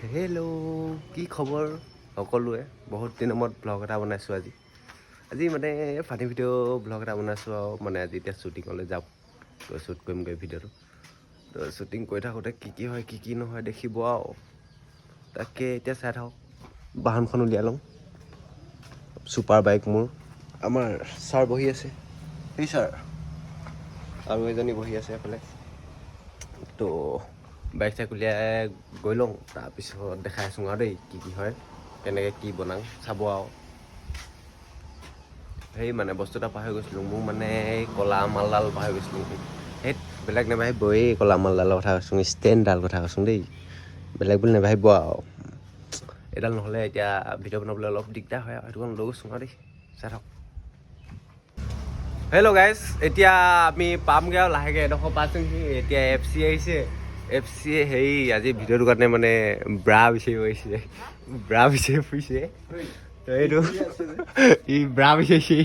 hello' কি খবৰ সকলোৱে বহুত দিনৰ মূৰত ব্লগ এটা বনাইছোঁ আজি মানে ফানি ভিডিঅ' ব্লগ এটা বনাইছোঁ আৰু মানে আজি এতিয়া শ্বুটিঙলৈ যাম তো শ্বুট কৰিমগৈ ভিডিঅ'টো তো শ্বুটিং কৰি থাকোঁতে কি হয় কি নহয় দেখিব আৰু তাকে এতিয়া চাই থাকক বাহনখন উলিয়াই লওঁ ছুপাৰ বাইক মোৰ আমাৰ ছাৰ বহি আছে সেই ছাৰ আৰু এজনী বহি আছে এফালে তো বাইক চাইক উলিয়াই গৈ লওঁ তাৰপিছত দেখাই আছোঁ আৰু দেই কি হয় কেনেকৈ কি বনাওঁ চাব আৰু সেই মানে বস্তু এটা পাহৰি গৈছিলোঁ মোৰ মানে এই ক'লা মালডাল পাহৰি গৈছিলোঁ সেই বেলেগ নেভাবিব এই ক'লা মালডালৰ কথা কৈছোঁ ষ্টেণ্ডডাল কথা কৈছোঁ দেই বেলেগ বুলি নেভাবিব আৰু এইডাল নহ'লে এতিয়া ভিডিঅ' বনাবলৈ অলপ দিগদাৰ হয় আৰু সেইটো কাৰণে লৈ গৈছোঁ আৰু দেই চাই থাকক হেল্ল' গাইজ এতিয়া আমি পামগৈ আৰু লাহেকৈ এডোখৰ পাইছোঁহি এতিয়া FC আহিছে FC হেৰি আজি ভিডিঅ'টোৰ কাৰণে মানে ব্ৰা বিচাৰি আহিছে ব্ৰা বিচাৰি ফুৰিছে এইটো ই ব্ৰা বিচাৰিছে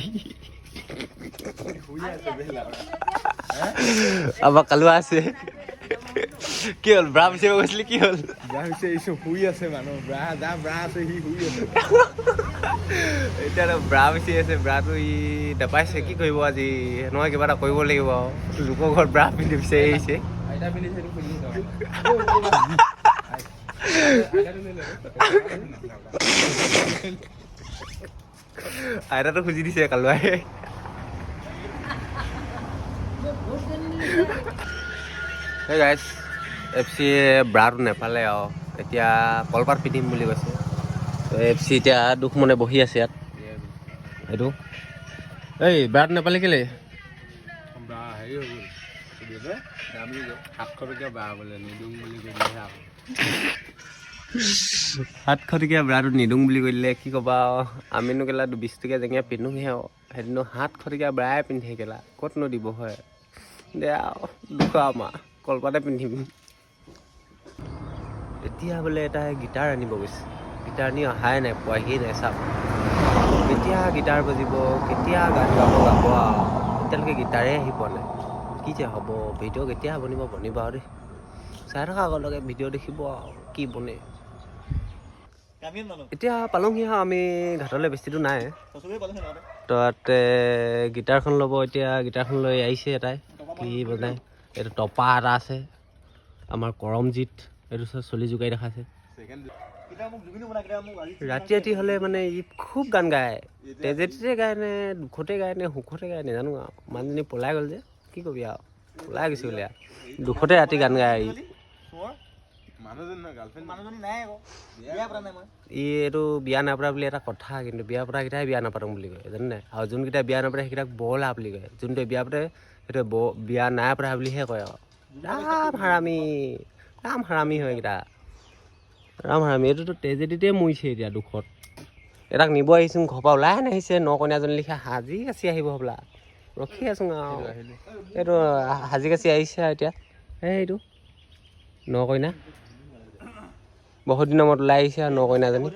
আমাৰ কালুৱা আছে কি হ'ল ব্ৰা বিচাৰিব গৈছিলি কি হ'ল ব্ৰা বিচাৰিছো শুই আছে মানুহ ব্ৰা আছে সি শুই আছে এতিয়াতো ব্ৰা বিচাৰি আছে ব্ৰাটো ই নাপাইছে কি কৰিব আজি নহয় কিবা এটা কৰিব লাগিব আৰু লোকৰ ঘৰত ব্ৰা পিন্ধি বিচাৰি আহিছে আইতাটো খুজি দিছে কালুৱাই সেই গাইজ FC ব্ৰাটো নেপালে আৰু এতিয়া কলপাত পিন্ধিম বুলি কৈছে FC এতিয়া দুখ মনে বহি আছে ইয়াত এইটো এই ব্ৰাটো নেপালে কেলে ব্ৰা হেৰি হৈ গ'ল দামী 700 টকীয়া ব্ৰা বোলে নিদিওঁ বুলি কৈছে 700 টকীয়া ব্ৰাটো নিদিওঁ বুলি কৈ দিলে কি ক'বা আমিনো কেলা 20 টকীয়া জেঙীয়া পিন্ধোহে আৰু সেইদিনো 700 টকীয়া ব্ৰাই পিন্ধে কেলা ক'তনো দিব হয় দে আৰু দুখ আমাৰ কলপাতে পিন্ধিম এতিয়া বোলে এটা গিটাৰ আনিব গৈছে গিটাৰ আনি অহাই নাই পোৱাহিয়ে নাই চাওক কেতিয়া গিটাৰ বজিব কেতিয়া গান গাব আৰু এতিয়ালৈকে গিটাৰে আহি পোৱা নাই কি যে হ'ব ভিডিঅ' কেতিয়া বনিব আৰু দেই চাই থকা আগলৈকে ভিডিঅ' দেখিব আৰু কি বনে এতিয়া পালোঁহি আৰু আমি ঘাটলৈ বেছি দূৰ নাই তাতে গিটাৰখন ল'ব এতিয়া গিটাৰখন লৈ আহিছে এটাই কি বনাই এইটো টপা এটা আছে আমাৰ কৰমজিত এইটো চলি জোকাই দেখাইছে ৰাতি হ'লে মানে ই খুব গান গায় তেজেতিতে গায় নে দুখতে গায় নে সুখতে গায় নাজানো আৰু মানুহজনী পলাই গ'ল যে কি কবি আৰু পলাই গৈছে বোলে দুখতে ৰাতি গান গায় ই এইটো বিয়া নাপাতা বুলি এটা কথা কিন্তু বিয়া পতাকেইটাই বিয়া নাপাতোঁ বুলি কয় জানে নাই আৰু যোনকেইটা বিয়া নাপাতে সেইকেইটাক বৰলা বুলি কয় যোনটোৱে বিয়া পাতে সেইটোৱে বিয়া নাই পতা বুলিহে কয় আৰু ৰাম হাৰামি হয় এইকেইটা ৰাম হাৰামি এইটোতো তেজেতিতে মৰিছে এতিয়া দুখত এটাক নিব আহিছোঁ ঘৰৰ পৰা ওলাই নাহিছে নকইনাজনী লিখা সাজি কাচি আহিব হ'বলা ৰখি আছোঁ আৰু এইটো সাজি কাচি আহিছে আৰু এতিয়া এইটো নকইনা বহুত দিনৰ মূৰত ওলাই আহিছে আৰু নকইনাজনী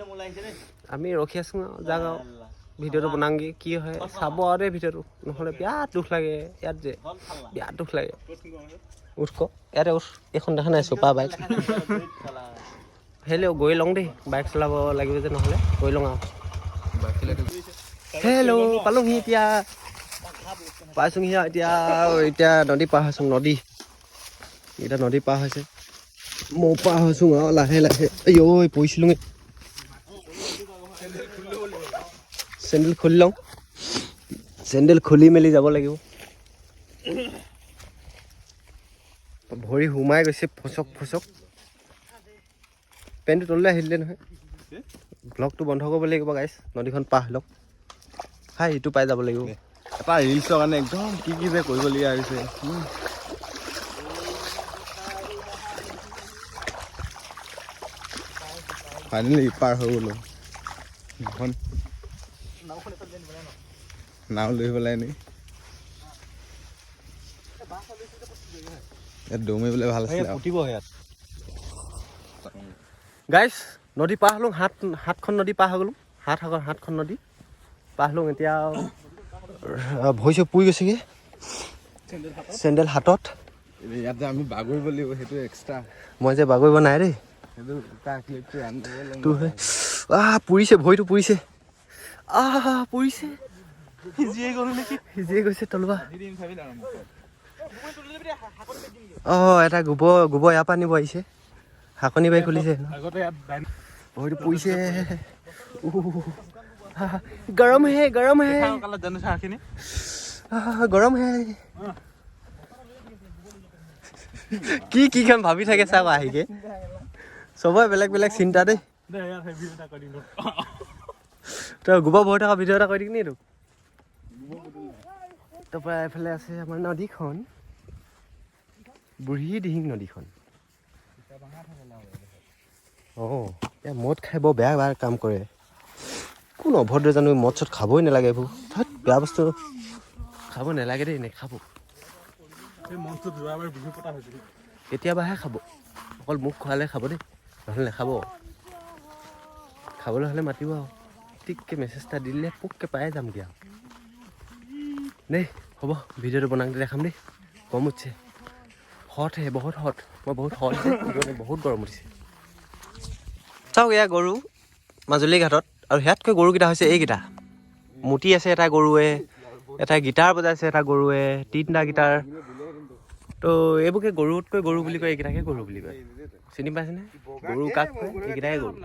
আমি ৰখি আছোঁ আৰু যাওক আৰু ভিডিঅ'টো বনাওঁগৈ কি হয় চাব আৰু দেই ভিডিঅ'টো নহ'লে বিৰাট দুখ লাগে ইয়াত যে বিৰাট দুখ লাগে উঠ ক ইয়াতে উঠ এইখন দেখা নাই ছুপাৰ বাইক হেল্ল' গৈ লওঁ দেই বাইক চলাব লাগিব যে নহ'লে গৈ লওঁ আৰু হেল্ল' পালোঁহি এতিয়া পাইছোঁহি আৰু এতিয়া নদী পাৰ হৈছোঁ এতিয়া নদী পাৰ হৈছে মই পাৰ হৈছোঁ আৰু লাহে আইঐ পৰিছিলোঁ চেণ্ডেল খুলি লওঁ চেণ্ডেল খুলি মেলি যাব লাগিব ভৰি সোমাই গৈছে ফচক পেণ্টটো তললৈ আহিলে নহয় ব্লগটো বন্ধ কৰিব লাগিব গাইছ নদীখন পাৰ হৈ লওক ইটো পাই যাব লাগিব এটা ৰিলছৰ কাৰণে একদম কি যে কৰিবলগীয়া হৈছে ফাইনেলি পাৰ হৈ গ'লো এখন নাও লৈ পেলাই নি ইয়াত দৌৰ মাৰিবলৈ ভাল আছিলে গাইছ নদী পাৰ হ'লোঁ সাতখন নদী পাৰ হৈ গ'লোঁ সাতখন নদী পাৰ হ'লোঁ এতিয়া ভৰি চৰি পুৰি গৈছেগৈ চেণ্ডেল হাতত ইয়াত যে আমি বাগৰিব লাগিব সেইটো এক্সট্ৰা মই যে বাগৰিব নাই দেই পুৰিছে ভৰিটো পুৰিছে পুৰিছে সিজিয়ে গৈছে তলুৱা এটা গোবৰ ইয়াৰ পৰা নিব আহিছে শাকনি বাৰী খুলিছে ভৰিটো পুৰিছে গৰম হে গৰম হে কি কাম ভাবি থাকে চাওক আহিকে চবৰে বেলেগ বেলেগ চিন্তা দেই তই গোবৰ ভৰি থকা ভিডিঅ' এটা কৰি দিম নি তোক তাৰপৰা এইফালে আছে আমাৰ নদীখন বুঢ়ী দিহিং নদীখন এয়া মদ খাই বৰ বেয়া কাম কৰে কোন অভদ্ৰ জানো মদ চদ খাবই নালাগে এইবোৰ বেয়া বস্তু খাব নালাগে দেই নেখাব কেতিয়াবাহে খাব অকল মোক খোৱালে খাব দেই নহ'লে নেখাব খাবলৈ হ'লে মাতিব আৰু টিককৈ মেছেজ এটা দিলে পোককৈ পাই যামগৈ আৰু দেই হ'ব ভিডিঅ'টো বনাওঁতে দেখাম দেই কম উঠিছে হট হে বহুত হট মই বহুত হট বহুত গৰম উঠিছে চাওক এয়া গৰু মাজুলী ঘাটত আৰু সেয়াতকৈ গৰুকেইটা হৈছে এইকেইটা মুতি আছে এটা গৰুৱে এটা গিটাৰ বজাইছে এটা গৰুৱে 3টা গিটাৰ তো এইবোৰকে গৰুতকৈ গৰু বুলি কয় এইকেইটাকে গৰু বুলি কয় চিনি পাইছেনে গৰু কাক কয় এইকেইটাকে গৰু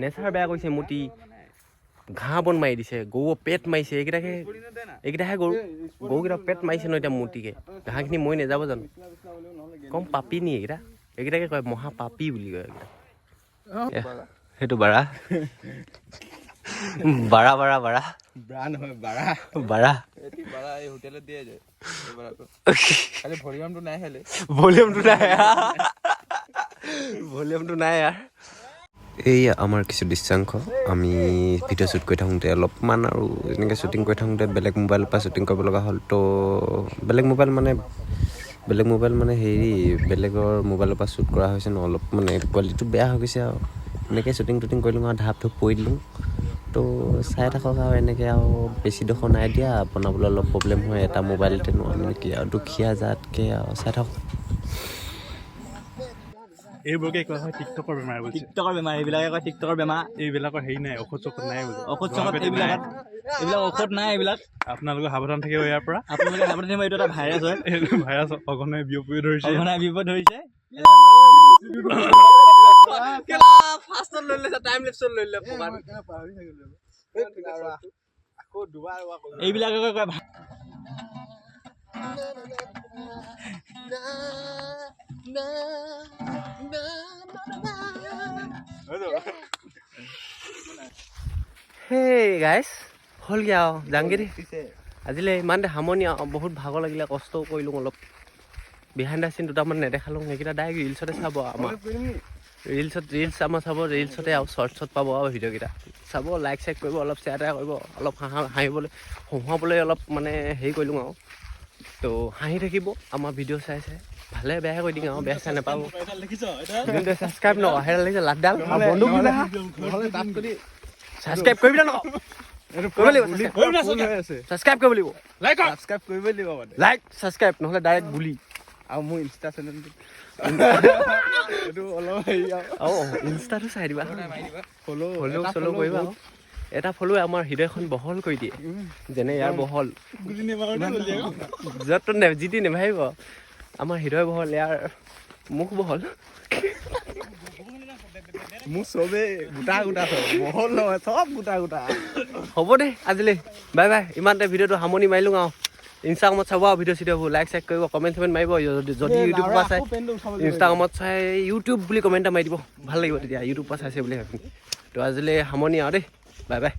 নেচাৰ বেয়া কৰিছে মুতি ঘাঁহ বন মাৰি দিছে গৰু পেট মাৰিছে এইকেইটাহে গৰুকেইটা পেট মাৰিছে ন এতিয়া মুতিকে ঘাঁহখিনি মই নাযাব জানো কম পাপি নি এইকেইটাকে কয় মহা পাপি বুলি কয় এইকেইটা সেইটো বাৰা ভলিউমটো নাই এইয়া আমাৰ কিছু দৃশ্যাংশ আমি ভিডিঅ' শ্বুট কৰি থাকোঁতে অলপমান আৰু এনেকৈ শ্বুটিং কৰি থাকোঁতে বেলেগ মোবাইলৰ পৰা শ্বুটিং কৰিব লগা হ'ল তো বেলেগ মোবাইল মানে হেৰি বেলেগৰ মোবাইলৰ পৰা শ্বুট কৰা হৈছে ন অলপ মানে কোৱালিটিটো বেয়া হৈ গৈছে আৰু এনেকৈ শ্বুটিং কৰিলোঁ আৰু ঢাপ ধুপ পৰি দিলোঁ তো চাই থাকক আৰু এনেকৈ আৰু বেছি ডোখৰ নাই দিয়া বনাবলৈ অলপ প্ৰব্লেম হয় এটা মোবাইলতে নোৱাৰো নেকি আৰু দুখীয়া জাতকৈ আৰু চাই থাকক এইবোৰকে কোৱা হয় টিকটকৰ বেমাৰ এইবিলাকে কয় টিকটকৰ বেমাৰ এইবিলাকৰ হেৰি নাই ঔষধ চৌষধ নাই এইবিলাক ঔষধ নাই এইবিলাক আপোনালোকে সাৱধান থাকিব ইয়াৰ পৰা আপোনালোকে সাৱধান থাকিব এইটো এটা ভাইৰাছ হয় ভাইৰাছ অঘনাই বিয়পিব ধৰিছে এইবিলাকে কয় হেই গাইছ হ'লগৈ আৰু যাংগে দেই আজিলৈ ইমানতে সামৰণি আৰু বহুত ভাগৰ লাগিলে কষ্টও কৰিলোঁ অলপ বিহাইণ্ড দ্য চিন দুটামান নেদেখালোঁ সেইকেইটা ডাইৰেক্ট ৰিলছতে চাব আমাৰ ৰিলছ আমাৰ চাব ৰিলছতে আৰু শ্বৰ্টছত পাব আৰু ভিডিঅ'কেইটা চাব লাইক চাইক কৰিব অলপ শ্বেয়াৰ কৰিব অলপ হাঁহিবলৈ হহুৱাবলৈ অলপ মানে হেৰি কৰিলোঁ আৰু তো হাঁহি থাকিব আমাৰ ভিডিঅ' চাই ভালে বেয়াহে কৰি দিম আৰু বেয়া চাই নাপাব যোনটো ছাবস্ক্ৰাইব নকৰা সেইডাল লাগিছে লাটডাল বন্ধুক ছাবস্ক্ৰাইব কৰিবি নকওঁ ছাবস্ক্ৰাইব কৰিব লাগিব লাইক ছাবস্ক্ৰাইব নহ'লে ডাইৰেক্ট বুলি আৰু মোৰ ইনষ্টা চেনেলটো ইনষ্টাটো চাই দিবা ফ'ল' কৰিবা এটা ফ'ল' আমাৰ হৃদয়খন বহল কৰি দিয়ে যেনে ইয়াৰ বহল য'ত যিটি নেভাবিব আমাৰ হৃদয় বহল ইয়াৰ মুখ বহল মোক চবেই গোটা বহল নহয় চব গোটা হ'ব দেই আজিলৈ বাই বাই ইমানতে ভিডিঅ'টো সামৰণি মাৰিলোঁ আৰু ইনষ্টাগ্ৰামত চাব আৰু ভিডিঅ'বোৰ লাইক চাইক কৰিব কমেণ্ট মাৰিব যদি ইউটিউবৰ পৰা চাই ইনষ্টাগ্ৰামত চাই ইউটিউব বুলি কমেণ্ট এটা মাৰি দিব ভাল লাগিব তেতিয়া ইউটিউবৰ পৰা চাইছে বুলি ভাবি তো আজিলৈ সামৰণি আৰু দেই বাই বাই